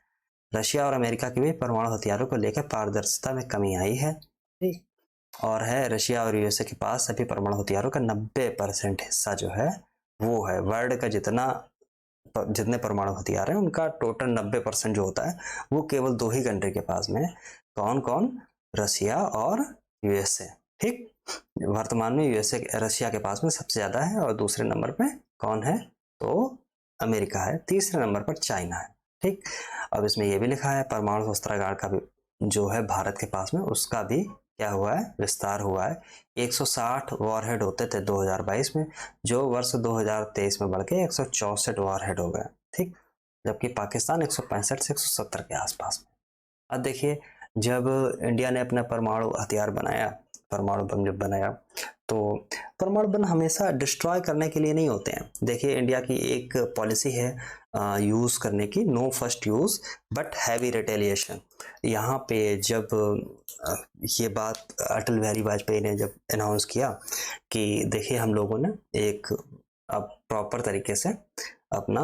रशिया और अमेरिका के भी परमाणु हथियारों को लेकर पारदर्शिता में कमी आई है। ठीक, और है रशिया और USA के पास सभी परमाणु हथियारों का 90% हिस्सा जो है वो है, वर्ल्ड का जितने परमाणु हथियार हैं उनका टोटल 90% जो होता है वो केवल 2 ही कंट्री के पास में है। कौन कौन? रशिया और USA। ठीक, वर्तमान में रशिया के पास में सबसे ज्यादा है, और दूसरे नंबर पे कौन है? तो अमेरिका है, तीसरे नंबर पर चाइना है। ठीक, अब इसमें यह भी लिखा है परमाणु शस्त्रागार का भी जो है भारत के पास में, उसका भी क्या हुआ है? विस्तार हुआ है। 160 वॉरहेड होते थे 2022 में, जो वर्ष 2023 में बढ़ के 164 वॉरहेड हो गए। ठीक, जबकि पाकिस्तान 165 से 170 के आसपास में। अब देखिए, जब इंडिया ने अपना परमाणु हथियार बनाया, परमाणु बम जब बनाया, तो परमाणु बम हमेशा डिस्ट्रॉय करने के लिए नहीं होते हैं। देखिए इंडिया की एक पॉलिसी है यूज़ करने की, no first use but heavy retaliation. यहाँ पे जब ये बात अटल बिहारी वाजपेयी ने जब अनाउंस किया कि देखिए हम लोगों ने एक अब प्रॉपर तरीके से अपना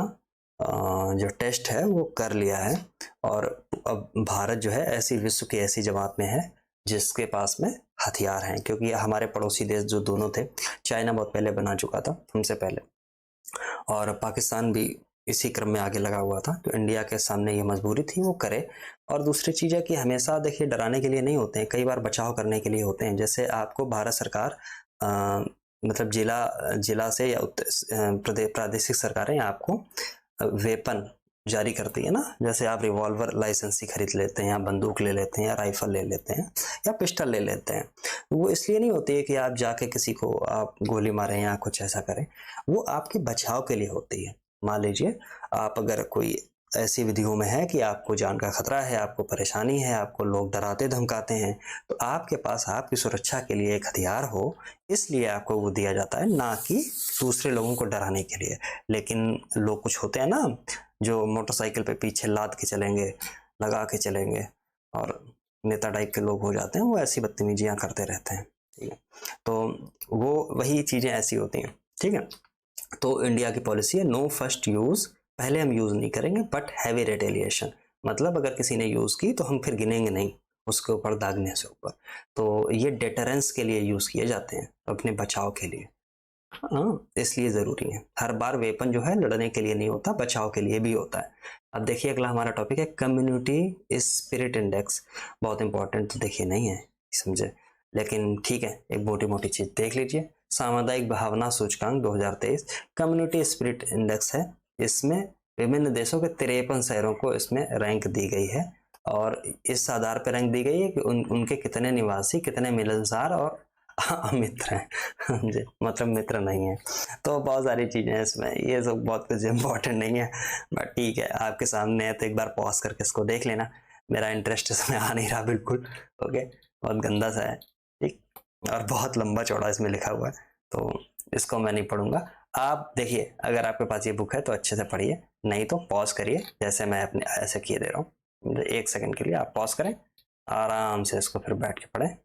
जो टेस्ट है वो कर लिया है, और अब भारत जो है ऐसी विश्व की ऐसी जमात में है जिसके पास में हथियार हैं, क्योंकि हमारे पड़ोसी देश जो दोनों थे, चाइना बहुत पहले बना चुका था हमसे पहले, और पाकिस्तान भी इसी क्रम में आगे लगा हुआ था। तो इंडिया के सामने ये मजबूरी थी वो करे। और दूसरी चीज़ है कि हमेशा देखिए डराने के लिए नहीं होते हैं, कई बार बचाव करने के लिए होते हैं। जैसे आपको भारत सरकार मतलब जिला जिला से या प्रादेशिक सरकारें आपको वेपन जारी करती है ना, जैसे आप रिवॉल्वर लाइसेंसी खरीद लेते हैं या बंदूक ले लेते हैं या राइफल ले लेते हैं या पिस्टल ले लेते हैं। वो इसलिए नहीं होती है कि आप जाके किसी को आप गोली मारें या कुछ ऐसा करें, वो आपके बचाव के लिए होती है। मान लीजिए आप अगर कोई ऐसी विधियों में है कि आपको जान का खतरा है, आपको परेशानी है, आपको लोग डराते धमकाते हैं, तो आपके पास आपकी सुरक्षा के लिए एक हथियार हो, इसलिए आपको वो दिया जाता है, ना कि दूसरे लोगों को डराने के लिए। लेकिन लोग कुछ होते हैं ना जो मोटरसाइकिल पे पीछे लाद के चलेंगे, लगा के चलेंगे, और नेता टाइप के लोग हो जाते हैं, वो ऐसी बदतमीजियां करते रहते हैं। ठीक है, तो वो वही चीज़ें ऐसी होती हैं। ठीक है, तो इंडिया की पॉलिसी है नो फर्स्ट यूज़, पहले हम यूज़ नहीं करेंगे, बट हैवी रिटेलिएशन, मतलब अगर किसी ने यूज़ की तो हम फिर गिनेंगे नहीं उसके ऊपर दागने से ऊपर। तो ये डेटरेंस के लिए यूज़ किए जाते हैं, अपने बचाव के लिए। हाँ, इसलिए ज़रूरी है। हर बार वेपन जो है लड़ने के लिए नहीं होता, बचाव के लिए भी होता है। अब देखिए अगला हमारा टॉपिक है कम्युनिटी स्पिरिट इंडेक्स। बहुत इंपॉर्टेंट तो देखिए नहीं है, समझे, लेकिन ठीक है, एक मोटी मोटी चीज़ देख लीजिए। सामुदायिक भावना सूचकांक 2023 कम्युनिटी स्पिरिट इंडेक्स है। इसमें विभिन्न देशों के 53 शहरों को इसमें रैंक दी गई है, और इस आधार पर रैंक दी गई है कि उनके कितने निवासी कितने मिलनसार और मित्र हैं जी, मतलब मित्र नहीं है। तो बहुत सारी चीज़ें हैं इसमें, ये सब बहुत कुछ इम्पोर्टेंट नहीं है, बट ठीक है आपके सामने है तो एक बार पॉज करके इसको देख लेना। मेरा इंटरेस्ट इसमें आ नहीं रहा बिल्कुल। ओके, बहुत गंदा सा है, ठीक, और बहुत लंबा चौड़ा इसमें लिखा हुआ है, तो इसको मैं नहीं पढ़ूंगा। आप देखिए अगर आपके पास ये बुक है तो अच्छे से पढ़िए, नहीं तो पॉज करिए, जैसे मैं अपने ऐसे किए दे रहा हूँ, 1 सेकंड के लिए आप पॉज करें, आराम से इसको फिर बैठ के पढ़ें,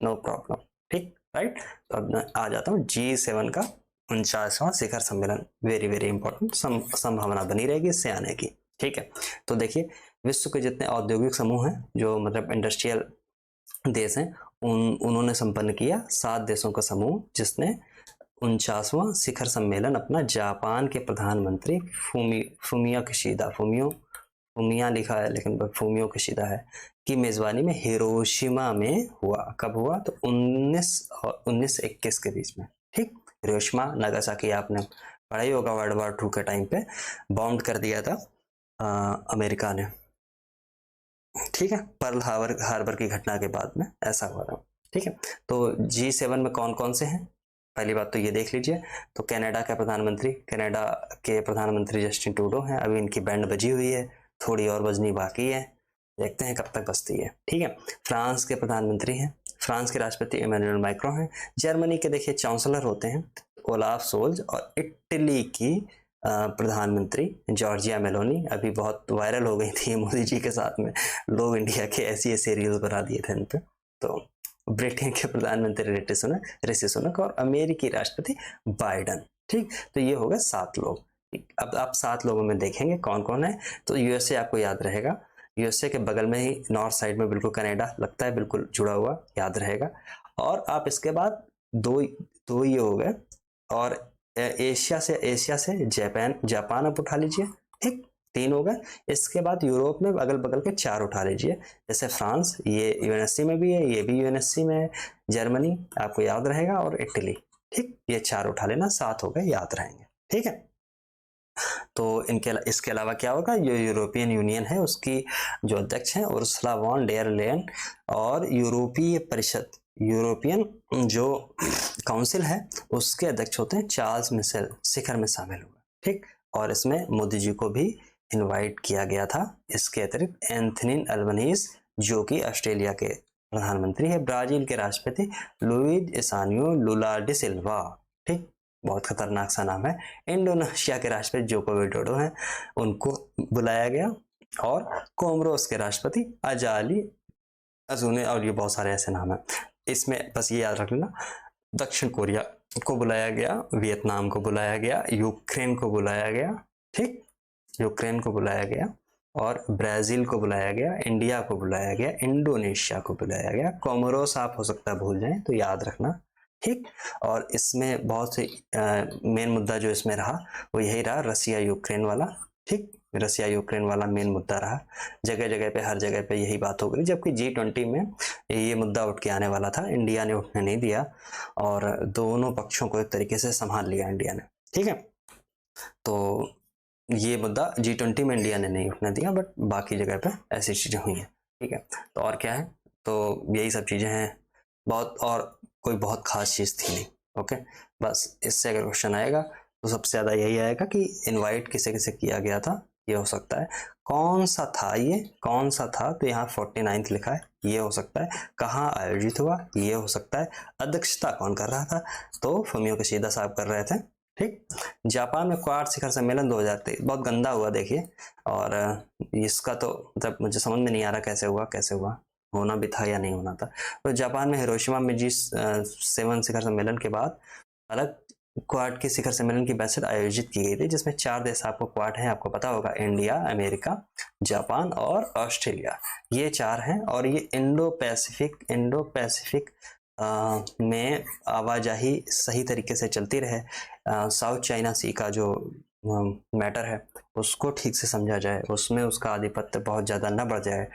नो प्रॉब्लम। ठीक, राइट। तो अब मैं आ जाता हूँ G7 का 49वां शिखर सम्मेलन, वेरी वेरी इंपॉर्टेंट, संभावना बनी रहेगी इससे आने की। ठीक है, तो देखिए विश्व के जितने औद्योगिक समूह हैं, जो मतलब इंडस्ट्रियल देश हैं, उन्होंने संपन्न किया 7 देशों का समूह, जिसने 49वां शिखर सम्मेलन अपना जापान के प्रधानमंत्री फूमिया लिखा है लेकिन फूमियो किशिदा है की मेजबानी में हिरोशिमा में हुआ। कब हुआ? तो 1921 के बीच में। ठीक, हिरोशिमा नागासाकी आपने पढ़ा ही होगा, वर्ल्ड वॉर 2 के टाइम पे बॉम्ब कर दिया था अमेरिका ने। ठीक है, पर्ल हार्बर की घटना के बाद में ऐसा हुआ था। ठीक है, तो G7 में कौन कौन से हैं, पहली बात तो ये देख लीजिए। तो कनाडा के प्रधानमंत्री जस्टिन ट्रूडो हैं, अभी इनकी बैंड बजी हुई है, थोड़ी और बजनी बाकी है, देखते हैं कब तक बजती है। ठीक है, फ्रांस के प्रधानमंत्री हैं, फ्रांस के राष्ट्रपति इमैनुअल मैक्रों हैं। जर्मनी के देखिए चांसलर होते हैं ओलाफ सोल्ज, और इटली की प्रधानमंत्री जॉर्जिया मेलोनी, अभी बहुत वायरल हो गई थी मोदी जी के साथ में, लोग इंडिया के ऐसी ऐसी रील्स बना दिए थे इन पे। तो ब्रिटेन के प्रधानमंत्री ऋषि सुनक और अमेरिकी राष्ट्रपति बाइडन। ठीक, तो ये हो गए 7 लोग। अब आप 7 लोगों में देखेंगे कौन कौन है। तो यूएसए आपको याद रहेगा, यूएसए के बगल में ही नॉर्थ साइड में बिल्कुल कनाडा लगता है, बिल्कुल जुड़ा हुआ, याद रहेगा। और आप इसके बाद दो ये हो गए, और एशिया से जापान आप उठा लीजिए। ठीक, 3 हो गए। इसके बाद यूरोप में अगल बगल के 4 उठा लीजिए, जैसे फ्रांस, ये यूएनएससी में भी है, ये भी यूएनएससी में है, जर्मनी आपको याद रहेगा, और इटली। ठीक, ये 4 उठा लेना, 7 हो गए, याद रहेंगे। ठीक है, तो इसके अलावा क्या होगा, जो यूरोपियन यूनियन है उसकी जो अध्यक्ष हैं उर्सुला वॉन डेर लेयन, और यूरोपियन जो काउंसिल है उसके अध्यक्ष होते हैं चार्ल्स मिशेल, शिखर में शामिल हुआ। ठीक, और इसमें मोदी जी को भी इनवाइट किया गया था। इसके अतिरिक्त एंथनी अल्बनीज जो कि ऑस्ट्रेलिया के प्रधानमंत्री है। ब्राजील के राष्ट्रपति लुइज इनासियो लुला डी सिल्वा, ठीक, बहुत खतरनाक सा नाम है। इंडोनेशिया के राष्ट्रपति जोको विडोडो हैं, उनको बुलाया गया। और कोमोरोस के राष्ट्रपति अजाली अजूने, और ये बहुत सारे ऐसे नाम हैं। इसमें बस ये याद रख लेना, दक्षिण कोरिया को बुलाया गया, वियतनाम को बुलाया गया, यूक्रेन को बुलाया गया, ठीक, यूक्रेन को बुलाया गया, और ब्राजील को बुलाया गया, इंडिया को बुलाया गया, इंडोनेशिया को बुलाया गया। कोमोरोस आप हो सकता है भूल जाएं, तो याद रखना, ठीक। और इसमें बहुत से मेन मुद्दा जो इसमें रहा वो यही रहा, रसिया यूक्रेन वाला, ठीक, रसिया यूक्रेन वाला मेन मुद्दा रहा। जगह जगह पे, हर जगह पे यही बात हो गई, जबकि G20 में ये मुद्दा उठ के आने वाला था, इंडिया ने उठने नहीं दिया और दोनों पक्षों को एक तरीके से संभाल लिया इंडिया ने, ठीक है। तो ये मुद्दा G20 में इंडिया ने नहीं उठने दिया, बट बाकी जगह पे ऐसी चीजें हुई हैं, ठीक है। तो और क्या है, तो यही सब चीजें हैं, बहुत, और कोई बहुत खास चीज थी नहीं, ओके। बस इससे अगर क्वेश्चन आएगा तो सबसे ज्यादा यही आएगा कि इनवाइट किसे किसे किया गया था, ये हो सकता है। कौन सा था ये, कौन सा था, तो यहाँ 49th लिखा है, ये हो सकता है। कहाँ आयोजित हुआ, ये हो सकता है। अध्यक्षता कौन कर रहा था, तो फुमियो किशिदा साहब कर रहे थे, ठीक। जापान में क्वाड शिखर सम्मेलन 2023 बहुत गंदा हुआ, देखिए, और इसका तो मतलब मुझे समझ में नहीं आ रहा कैसे हुआ, होना भी था या नहीं होना था। तो जापान में हिरोशिमा में G7 शिखर सम्मेलन के बाद अलग क्वाड के शिखर सम्मेलन की बैठक आयोजित की गई थी, जिसमें 4 देश आपको क्वाड हैं, आपको पता होगा, इंडिया, अमेरिका, जापान और ऑस्ट्रेलिया, ये 4 हैं। और ये इंडो पैसिफिक में आवाजाही सही तरीके से चलती रहे, साउथ चाइना सी का जो मैटर है उसको ठीक से समझा जाए, उसमें उसका आधिपत्य बहुत ज़्यादा न बढ़ जाए,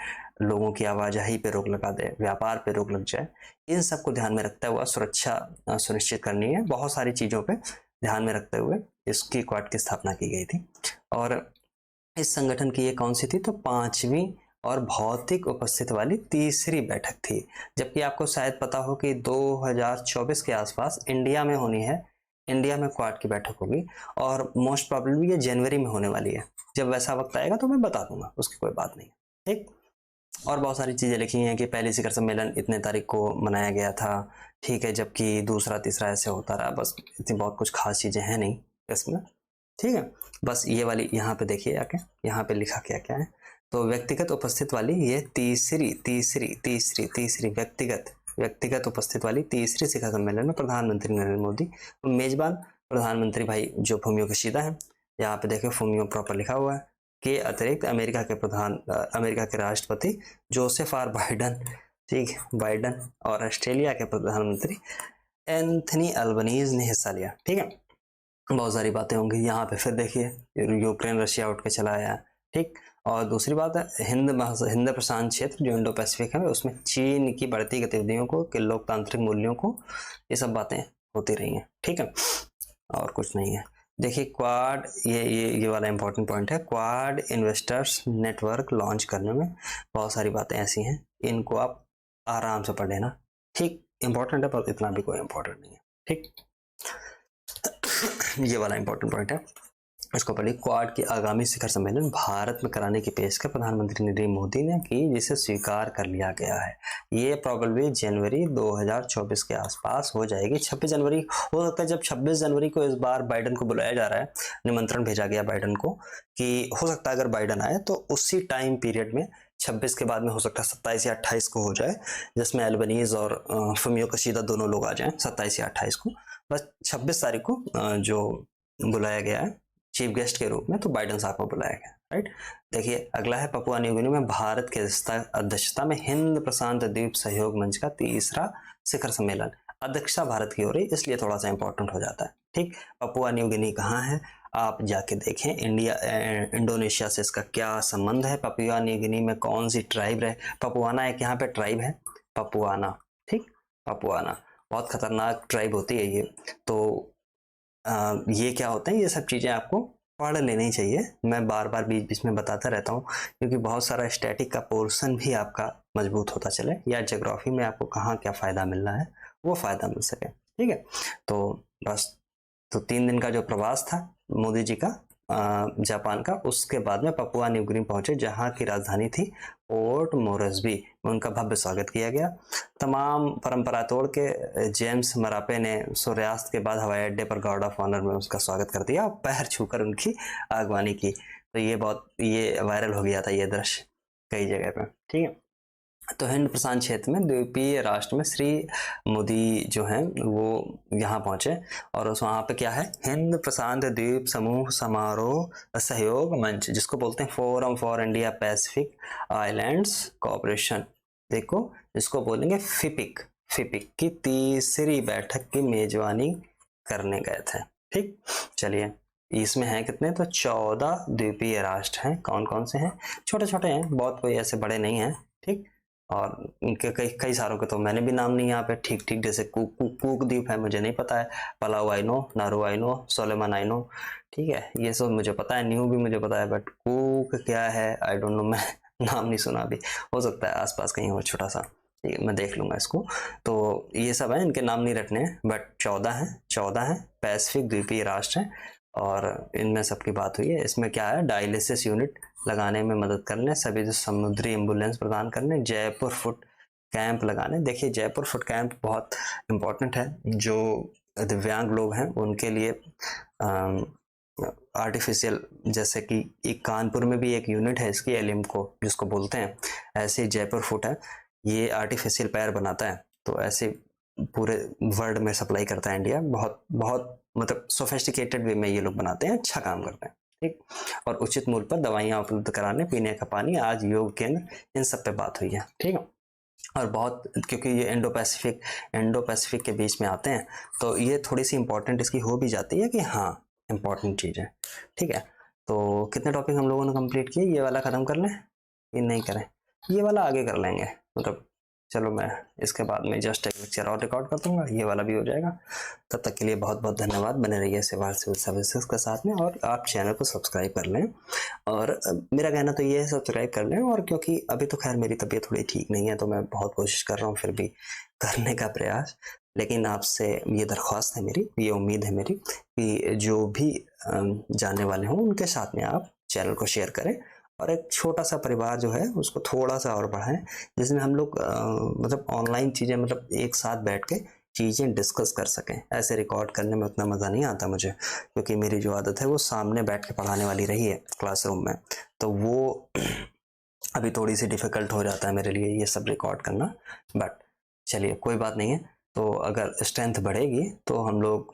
लोगों की आवाजाही पे रोक लगा दे, व्यापार पे रोक लग जाए, इन सब को ध्यान में रखते हुए सुरक्षा सुनिश्चित करनी है। बहुत सारी चीज़ों पे ध्यान में रखते हुए इसकी क्वाड की स्थापना की गई थी। और इस संगठन की ये कौन सी थी, तो 5वीं और भौतिक उपस्थिति वाली तीसरी बैठक थी। जबकि आपको शायद पता हो कि 2024 के आसपास इंडिया में होनी है, इंडिया में क्वाड की बैठक होगी, और मोस्ट प्रोबेबली ये जनवरी में होने वाली है। जब वैसा वक्त आएगा तो मैं बता दूंगा, उसकी कोई बात नहीं, ठीक। और बहुत सारी चीज़ें लिखी हैं कि पहली शिखर सम्मेलन इतने तारीख को मनाया गया था, ठीक है, जबकि दूसरा तीसरा ऐसे होता रहा। बस इतनी बहुत कुछ खास चीज़ें हैं नहीं इसमें, ठीक है। बस ये वाली यहाँ पे देखिए आके, यहाँ पे लिखा क्या क्या है, तो व्यक्तिगत उपस्थित वाली ये तीसरी व्यक्तिगत उपस्थित वाली तीसरी शिखर सम्मेलन में प्रधानमंत्री नरेंद्र मोदी, मेजबान प्रधानमंत्री भाई जो फुमियो किशिदा है, यहाँ पे देखिए फुमियो प्रॉपर लिखा हुआ है, के अतिरिक्त अमेरिका के राष्ट्रपति जोसेफ आर बाइडन, ठीक, बाइडन, और ऑस्ट्रेलिया के प्रधानमंत्री एंथनी अल्बनीज ने हिस्सा लिया, ठीक है। बहुत सारी बातें होंगी यहाँ पे। फिर देखिए यूक्रेन रशिया उठ के चला आया, ठीक। और दूसरी बात है हिंद प्रशांत क्षेत्र जो इंडो पैसिफिक है, उसमें चीन की बढ़ती गतिविधियों को, कि लोकतांत्रिक मूल्यों को, ये सब बातें होती रही हैं, ठीक है, और कुछ नहीं है। देखिए क्वाड, ये वाला इंपॉर्टेंट पॉइंट है, क्वाड इन्वेस्टर्स नेटवर्क लॉन्च करने में बहुत सारी बातें ऐसी हैं, इनको आप आराम से पढ़ लेना, ठीक। इंपॉर्टेंट है पर इतना भी कोई इंपॉर्टेंट नहीं है, ठीक। ये वाला इंपॉर्टेंट पॉइंट है, इसको पढ़िए। क्वाड की आगामी शिखर सम्मेलन भारत में कराने की पेशकश प्रधानमंत्री नरेंद्र मोदी ने की, जिसे स्वीकार कर लिया गया है। ये प्रोबेबली जनवरी 2024 के आसपास हो जाएगी। 26 जनवरी हो सकता है, जब 26 जनवरी को इस बार बाइडन को बुलाया जा रहा है, निमंत्रण भेजा गया बाइडन को, कि हो सकता है अगर बाइडन आए तो उसी टाइम पीरियड में 26 के बाद में हो सकता है 27 या 28 को हो जाए, जिसमें अल्बनीज और फुमियो किशिदा दोनों लोग आ जाएं 27 या 28 को। बस 26 तारीख को जो बुलाया गया है चीफ गेस्ट के रूप में, तो बाइडन साहब को बुलाया गया, राइट। देखिए अगला है पपुआ न्यू गिनी में भारत की अध्यक्षता में हिंद प्रशांत द्वीप सहयोग मंच का तीसरा शिखर सम्मेलन, अध्यक्षता भारत की हो रही, इसलिए थोड़ा सा इंपॉर्टेंट हो जाता है, ठीक। पपुआ न्यू गिनी कहाँ है, आप जाके देखें, इंडोनेशिया से इसका क्या संबंध है, पपुआ न्यू गिनी में कौन सी ट्राइब है, पपुआना एक यहाँ पे ट्राइब है, पपुआना, ठीक, पपुआना बहुत खतरनाक ट्राइब होती है ये। तो ये क्या होते हैं, ये सब चीज़ें आपको पढ़ लेनी चाहिए, मैं बार बार बीच बीच में बताता रहता हूँ, क्योंकि बहुत सारा स्टैटिक का पोर्शन भी आपका मजबूत होता चले, या ज्योग्राफी में आपको कहाँ क्या फ़ायदा मिलना है वो फ़ायदा मिल सके, ठीक है। तो बस, तो 3 दिन का जो प्रवास था मोदी जी का जापान का, उसके बाद में पपुआ न्यू गिनी पहुंचे, जहाँ की राजधानी थी पोर्ट मोरेस्बी में उनका भव्य स्वागत किया गया। तमाम परंपरा तोड़ के जेम्स मरापे ने सूर्यास्त के बाद हवाई अड्डे पर गार्ड ऑफ ऑनर में उसका स्वागत कर दिया और पैर छूकर उनकी आगवानी की। तो ये वायरल हो गया था ये दृश्य कई जगह पे, ठीक है। तो हिंद प्रशांत क्षेत्र में द्वीपीय राष्ट्र में श्री मोदी जो हैं वो यहाँ पहुंचे और उस वहाँ पे क्या है, हिंद प्रशांत द्वीप समूह समारोह सहयोग मंच, जिसको बोलते हैं forum for India Pacific islands cooperation, देखो इसको बोलेंगे फिपिक। फिपिक की तीसरी बैठक की मेजबानी करने गए थे, ठीक। चलिए, इसमें हैं कितने, तो 14 द्वीपीय राष्ट्र हैं। कौन कौन से हैं, छोटे छोटे हैं, बहुत कोई ऐसे बड़े नहीं हैं, ठीक। और उनके कई सारों के तो मैंने भी नाम नहीं यहाँ पे, ठीक ठीक, जैसे कूक द्वीप है, मुझे नहीं पता है। Palau I know, Nauru I know, Solomon I know, ठीक है, ये सब मुझे पता है, न्यू भी मुझे पता है, बट कूक क्या है आई डोंट नो, मैं नाम नहीं सुना अभी, हो सकता है आसपास कहीं हो छोटा सा, ठीक है, मैं देख लूंगा इसको। तो ये सब है, इनके नाम नहीं रखने, बट 14 हैं पैसिफिक द्वीपीय राष्ट्र हैं और इनमें सबकी बात हुई है। इसमें क्या है, डायलिसिस यूनिट लगाने में मदद करने, सभी जो समुद्री एम्बुलेंस प्रदान करने, जयपुर फुट कैंप लगाने। देखिए जयपुर फुट कैंप बहुत इम्पोर्टेंट है, जो दिव्यांग लोग हैं उनके लिए आर्टिफिशियल, जैसे कि एक कानपुर में भी एक यूनिट है इसकी एलिम्को जिसको बोलते हैं, ऐसे जयपुर फुट है, ये आर्टिफिशियल पैर बनाता है। तो ऐसे पूरे वर्ल्ड में सप्लाई करता है इंडिया, बहुत बहुत मतलब सोफिस्टिकेटेड वे में ये लोग बनाते हैं, अच्छा काम करते हैं, ठीक। और उचित मूल्य पर दवाइयाँ उपलब्ध कराने, पीने का पानी, आज योग केंद्र, इन सब पे बात हुई है, ठीक है। और बहुत, क्योंकि ये इंडो पैसिफिक के बीच में आते हैं, तो ये थोड़ी सी इंपॉर्टेंट इसकी हो भी जाती है कि हाँ इंपॉर्टेंट चीज़ है, ठीक है। तो कितने टॉपिक हम लोगों ने कंप्लीट किए, ये वाला ख़त्म कर लें, ये नहीं करें, ये वाला आगे कर लेंगे, मतलब चलो मैं इसके बाद में जस्ट एक लेक्चर और रिकॉर्ड कर दूंगा, ये वाला भी हो जाएगा। तब तक के लिए बहुत बहुत धन्यवाद, बने रहिए सेवा सिविल सर्विसेज के साथ में, और आप चैनल को सब्सक्राइब कर लें। और मेरा कहना तो ये है, सब्सक्राइब कर लें, और क्योंकि अभी तो खैर मेरी तबीयत थोड़ी ठीक नहीं है, तो मैं बहुत कोशिश कर रहा हूँ फिर भी करने का प्रयास, लेकिन आपसे ये दरख्वास्त है मेरी, ये उम्मीद है मेरी कि जो भी जानने वाले हों उनके साथ में आप चैनल को शेयर करें, और एक छोटा सा परिवार जो है उसको थोड़ा सा और बढ़ाएं, जिसमें हम लोग मतलब ऑनलाइन चीज़ें, मतलब एक साथ बैठ के चीज़ें डिस्कस कर सकें। ऐसे रिकॉर्ड करने में उतना मज़ा नहीं आता मुझे, क्योंकि मेरी जो आदत है वो सामने बैठ के पढ़ाने वाली रही है क्लासरूम में, तो वो अभी थोड़ी सी डिफ़िकल्ट हो जाता है मेरे लिए ये सब रिकॉर्ड करना। बट चलिए कोई बात नहीं है, तो अगर स्ट्रेंथ बढ़ेगी तो हम लोग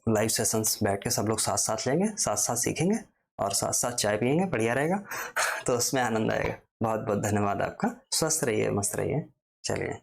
लाइव सेशंस बैठ के सब लोग साथ साथ लेंगे, साथ साथ सीखेंगे, और साथ साथ चाय पियेंगे, बढ़िया रहेगा तो उसमें आनंद आएगा। बहुत बहुत धन्यवाद आपका, स्वस्थ रहिए, मस्त रहिए, चलिए।